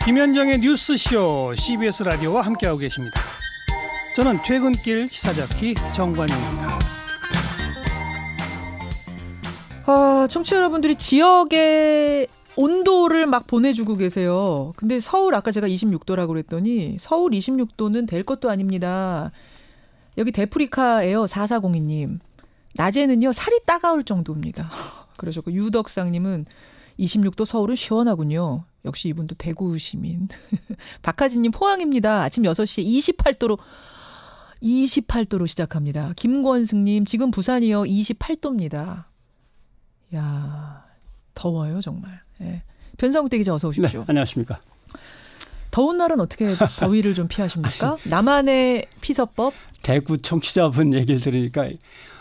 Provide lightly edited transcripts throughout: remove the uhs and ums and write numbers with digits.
김현정의 뉴스쇼 CBS 라디오와 함께하고 계십니다. 저는 퇴근길 시사자키 정관용입니다. 청취자 여러분들이 지역의 온도를 막 보내주고 계세요. 근데 서울 아까 제가 26도라고 그랬더니 서울 26도는 될 것도 아닙니다. 여기 데프리카예요. 4402님. 낮에는요 살이 따가울 정도입니다. 그러셨고 유덕상님은 26도 서울은 시원하군요. 역시 이분도 대구 시민. 박하진님 포항입니다. 아침 6시에 28도로 시작합니다. 김권승님 지금 부산이요 28도입니다. 야 더워요 정말. 예. 변상욱 대기자 어서 오십시오. 네, 안녕하십니까. 더운 날은 어떻게 더위를 좀 피하십니까? 나만의 피서법? 대구 청취자분 얘기를 들으니까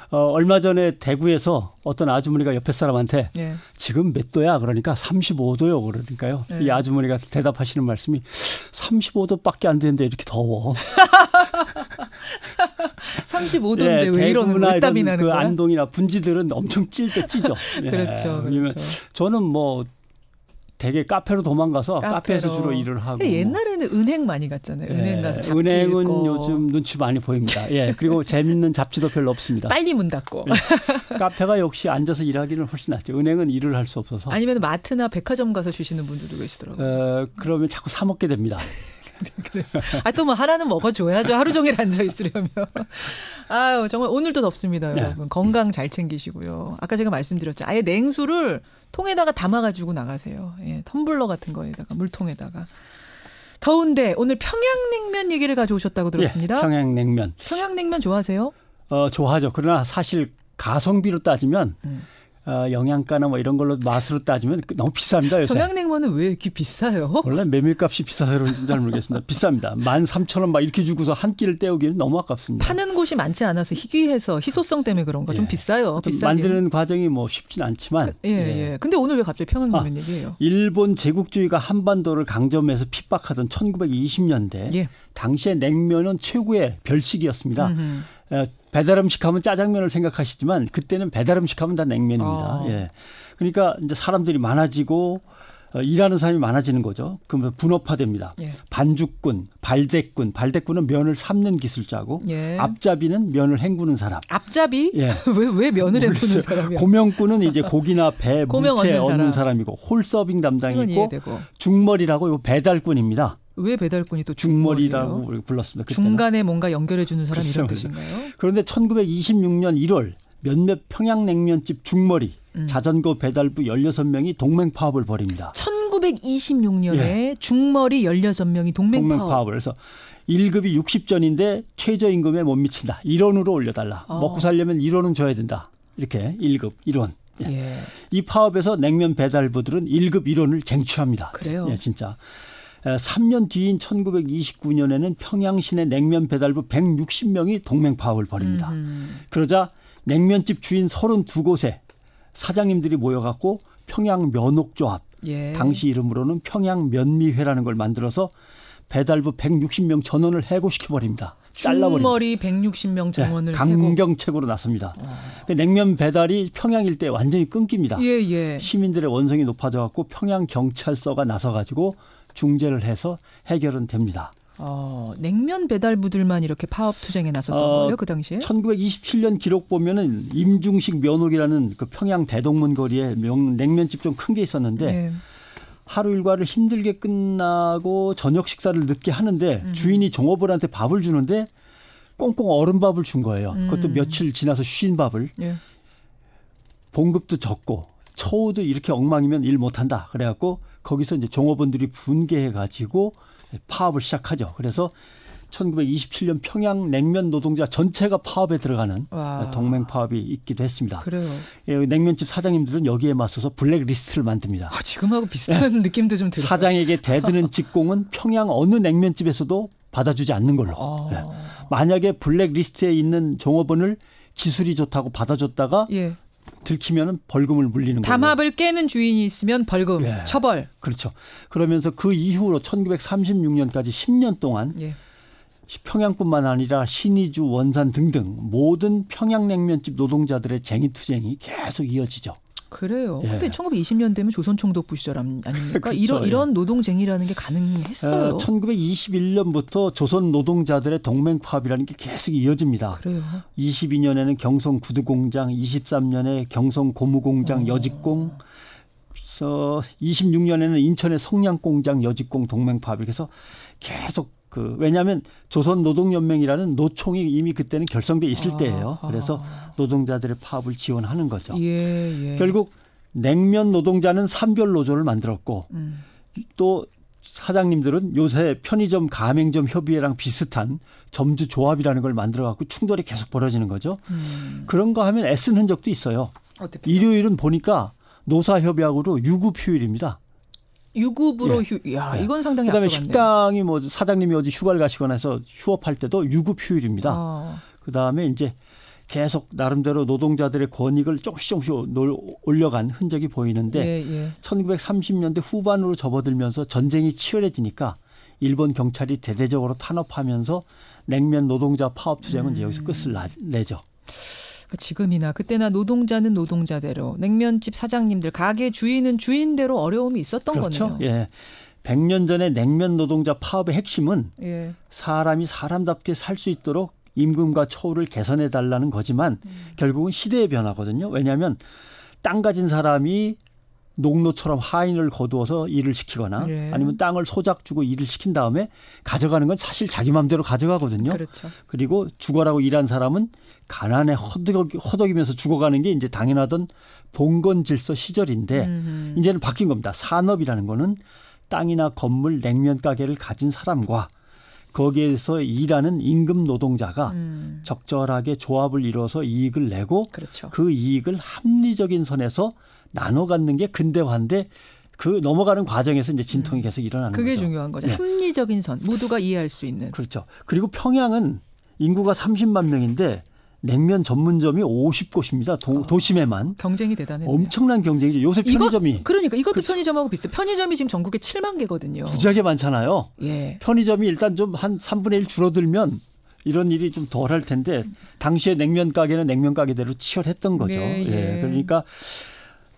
얼마 전에 대구에서 어떤 아주머니가 옆에 사람한테 예. 지금 몇 도야? 그러니까 35도요. 그러니까요. 예. 이 아주머니가 대답하시는 말씀이 35도밖에 안 되는데 이렇게 더워. 35도인데 예, 왜 이러는 거야? 땀이 나는 그 거야? 안동이나 분지들은 엄청 찔 때 찌죠. 예. 그렇죠. 저는 뭐 되게 카페로 도망가서 카페에서 주로 일을 하고. 옛날에는 은행 많이 갔잖아요. 은행 가서 잡지 은행은 읽고. 요즘 눈치 많이 보입니다. 예, 그리고 재밌는 잡지도 별로 없습니다. 빨리 문 닫고. 예. 카페가 역시 앉아서 일하기는 훨씬 낫죠. 은행은 일을 할 수 없어서. 아니면 마트나 백화점 가서 쉬시는 분들도 계시더라고요. 그러면 자꾸 사 먹게 됩니다. 그래서 또 뭐 하나는 먹어줘야죠. 하루 종일 앉아 있으려면. 아유 정말 오늘도 덥습니다, 여러분. 네. 건강 잘 챙기시고요. 아까 제가 말씀드렸죠. 아예 냉수를 통에다가 담아가지고 나가세요. 예, 텀블러 같은 거에다가 물통에다가. 더운데 오늘 평양냉면 얘기를 가져오셨다고 들었습니다. 예, 평양냉면. 평양냉면 좋아하세요? 좋아하죠. 그러나 사실 가성비로 따지면 영양가나 뭐 이런 걸로 맛으로 따지면 너무 비쌉니다. 요새. 평양냉면은 왜 이렇게 비싸요? 원래 메밀값이 비싸서 그런지는 잘 모르겠습니다. 비쌉니다. 13,000원 막 이렇게 주고서 한 끼를 때우기는 너무 아깝습니다. 파는 곳이 많지 않아서 희귀해서 희소성 때문에 그런가? 좀 비싸요. 만드는 과정이 뭐 쉽진 않지만. 예. 근데 오늘 왜 갑자기 평양냉면 얘기해요? 일본 제국주의가 한반도를 강점해서 핍박하던 1920년대 예. 당시에 냉면은 최고의 별식이었습니다. 배달 음식하면 짜장면을 생각하시지만 그때는 배달 음식하면 다 냉면입니다. 예. 그러니까 이제 사람들이 많아지고 일하는 사람이 많아지는 거죠. 그러면 분업화됩니다. 예. 반죽꾼, 발대꾼은 면을 삶는 기술자고 예. 앞잡이는 면을 헹구는 사람. 앞잡이? 예. 왜 면을 헹구는 사람이야? 고명꾼은 이제 고기나 배, 무채 얻는 사람이고 홀서빙 담당이 있고 중머리라고 요 배달꾼입니다. 왜 배달꾼이 또 중머리라고 불렀습니다. 그때는. 중간에 뭔가 연결해 주는 사람 이런 뜻인가요? 그런데 1926년 1월 몇몇 평양냉면집 중머리 자전거 배달부 16명이 동맹파업을 벌입니다. 1926년에 예. 중머리 16명이 동맹파업을 해서 1급이 60전인데 최저임금에 못 미친다. 1원으로 올려달라. 먹고 살려면 1원은 줘야 된다. 이렇게 1급 1원. 예. 예. 이 파업에서 냉면 배달부들은 1급 1원을 쟁취합니다. 그래요? 예, 진짜. 3년 뒤인 1929년에는 평양시내 냉면 배달부 160명이 동맹파업을 벌입니다. 그러자 냉면집 주인 32곳에 사장님들이 모여갖고 평양면옥조합, 예. 당시 이름으로는 평양면미회라는 걸 만들어서 배달부 160명 전원을 해고시켜버립니다. 중머리 160명 전원을 네, 강경책으로 나섭니다. 냉면 배달이 평양 일대에 완전히 끊깁니다. 예. 시민들의 원성이 높아져갖고 평양경찰서가 나서가지고 중재를 해서 해결은 됩니다. 냉면 배달부들만 이렇게 파업 투쟁에 나섰던 거예요, 그 당시에? 1927년 기록 보면은 임중식 면옥이라는 그 평양 대동문 거리에 냉면집 좀 큰 게 있었는데 네. 하루 일과를 힘들게 끝나고 저녁 식사를 늦게 하는데 주인이 종업원한테 밥을 주는데 꽁꽁 얼은 밥을 준 거예요. 그것도 며칠 지나서 쉰 밥을. 예. 봉급도 적고 처우도 이렇게 엉망이면 일 못한다. 그래갖고 거기서 이제 종업원들이 분개해가지고 파업을 시작하죠. 그래서 1927년 평양 냉면 노동자 전체가 파업에 들어가는 동맹 파업이 있기도 했습니다. 그래요. 냉면집 사장님들은 여기에 맞서서 블랙리스트를 만듭니다. 지금하고 비슷한 느낌도 좀 들어요. 사장에게 대드는 직공은 평양 어느 냉면집에서도 받아주지 않는 걸로. 만약에 블랙리스트에 있는 종업원을 기술이 좋다고 받아줬다가 들키면 벌금을 물리는 거예요. 담합을 깨는 주인이 있으면 벌금, 처벌. 그렇죠. 그러면서 그 이후로 1936년까지 10년 동안 평양뿐만 아니라 신의주, 원산 등등 모든 평양냉면집 노동자들의 쟁의투쟁이 계속 이어지죠. 그래요. 예. 근데 1920년대면 조선총독부 시절 아닙니까? 그렇죠. 이런 노동쟁이라는 게 가능했어요. 1921년부터 조선 노동자들의 동맹 파업이라는 게 계속 이어집니다. 그래요. 22년에는 경성 구두공장, 23년에 경성 고무공장 여직공, 26년에는 인천의 성냥공장 여직공 동맹 파업이 그래서 계속 왜냐하면 조선노동연맹이라는 노총이 이미 그때는 결성돼 있을 때예요. 그래서 노동자들의 파업을 지원하는 거죠. 예. 결국 냉면 노동자는 산별 노조를 만들었고 또 사장님들은 요새 편의점 가맹점 협의회랑 비슷한 점주 조합이라는 걸 만들어갖고 충돌이 계속 벌어지는 거죠. 그런 거 하면 애쓴 흔적도 있어요. 어떻게? 일요일은 보니까 노사협약으로 유급휴일입니다. 유급으로 이건 상당히 그다음에 앞서갔네요. 식당이 뭐 사장님이 어디 휴가를 가시거나 해서 휴업할 때도 유급휴일입니다. 그다음에 이제 계속 나름대로 노동자들의 권익을 조금씩 올려간 흔적이 보이는데 1930년대 후반으로 접어들면서 전쟁이 치열해지니까 일본 경찰이 대대적으로 탄압하면서 냉면 노동자 파업 투쟁은 이제 여기서 끝을 내죠. 지금이나 그때나 노동자는 노동자대로 냉면집 사장님들 가게 주인은 주인대로 어려움이 있었던 그렇죠. 거네요. 예. 100년 전에 냉면 노동자 파업의 핵심은 예. 사람이 사람답게 살 수 있도록 임금과 처우를 개선해 달라는 거지만 결국은 시대의 변화거든요. 왜냐하면 땅 가진 사람이 농노처럼 하인을 거두어서 일을 시키거나 아니면 땅을 소작 주고 일을 시킨 다음에 가져가는 건 사실 자기 마음대로 가져가거든요. 그렇죠. 그리고 죽어라고 일한 사람은 가난에 허덕이면서 죽어가는 게 이제 당연하던 봉건 질서 시절인데 이제는 바뀐 겁니다. 산업이라는 거는 땅이나 건물, 냉면 가게를 가진 사람과 거기에서 일하는 임금 노동자가 적절하게 조합을 이뤄서 이익을 내고 그렇죠. 그 이익을 합리적인 선에서 나눠 갖는 게 근대화인데 그 넘어가는 과정에서 이제 진통이 계속 일어나는 그게 거죠. 중요한 거죠. 네. 합리적인 선, 모두가 이해할 수 있는. 그렇죠. 그리고 평양은 인구가 30만 명인데 냉면 전문점이 50곳입니다. 도심에만. 경쟁이 대단해요. 엄청난 경쟁이죠. 요새 편의점이. 그러니까 이것도 그렇죠. 편의점하고 비슷해요. 편의점이 지금 전국에 7만 개거든요. 무지하게 많잖아요. 예. 편의점이 일단 좀 한 3분의 1 줄어들면 이런 일이 좀 덜 할 텐데 당시에 냉면 가게는 냉면 가게대로 치열했던 거죠. 예. 그러니까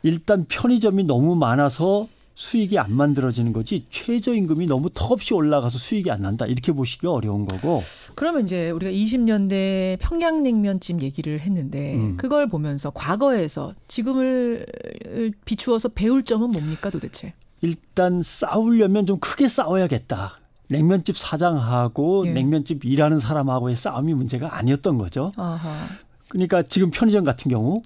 일단 편의점이 너무 많아서 수익이 안 만들어지는 거지 최저임금이 너무 턱없이 올라가서 수익이 안 난다. 이렇게 보시기가 어려운 거고. 그러면 이제 우리가 20년대 평양냉면집 얘기를 했는데 그걸 보면서 과거에서 지금을 비추어서 배울 점은 뭡니까 도대체? 일단 싸우려면 좀 크게 싸워야겠다. 냉면집 사장하고 냉면집 일하는 사람하고의 싸움이 문제가 아니었던 거죠. 아하. 그러니까 지금 편의점 같은 경우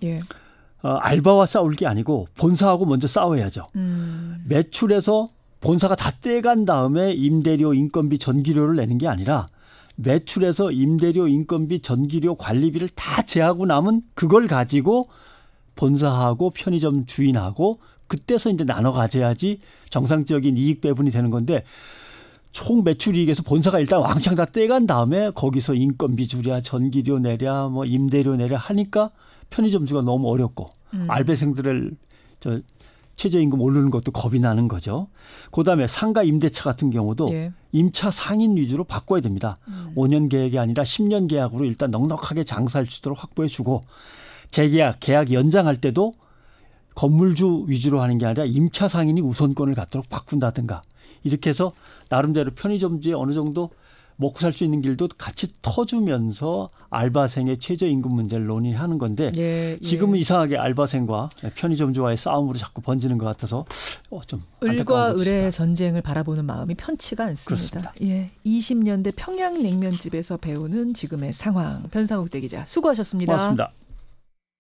알바와 싸울 게 아니고 본사하고 먼저 싸워야죠. 매출에서 본사가 다 떼간 다음에 임대료, 인건비, 전기료를 내는 게 아니라 매출에서 임대료, 인건비, 전기료, 관리비를 다 제하고 남은 그걸 가지고 본사하고 편의점 주인하고 그때서 이제 나눠 가져야지 정상적인 이익 배분이 되는 건데 총 매출 이익에서 본사가 일단 왕창 다 떼간 다음에 거기서 인건비 주랴, 전기료 내랴, 뭐 임대료 내랴 하니까 편의점주가 너무 어렵고 알바생들을 최저임금 오르는 것도 겁이 나는 거죠. 그다음에 상가 임대차 같은 경우도 임차 상인 위주로 바꿔야 됩니다. 5년 계약이 아니라 10년 계약으로 일단 넉넉하게 장사할 수 있도록 확보해 주고 재계약, 계약 연장할 때도 건물주 위주로 하는 게 아니라 임차 상인이 우선권을 갖도록 바꾼다든가 이렇게 해서 나름대로 편의점주에 어느 정도 먹고 살 수 있는 길도 같이 터주면서 알바생의 최저임금 문제를 논의하는 건데 지금은 이상하게 알바생과 편의점주와의 싸움으로 자꾸 번지는 것 같아서 좀 을과 을의 전쟁을 바라보는 마음이 편치가 않습니다. 그렇습니다. 20년대 평양냉면집에서 배우는 지금의 상황. 변상욱 대기자 수고하셨습니다. 고맙습니다.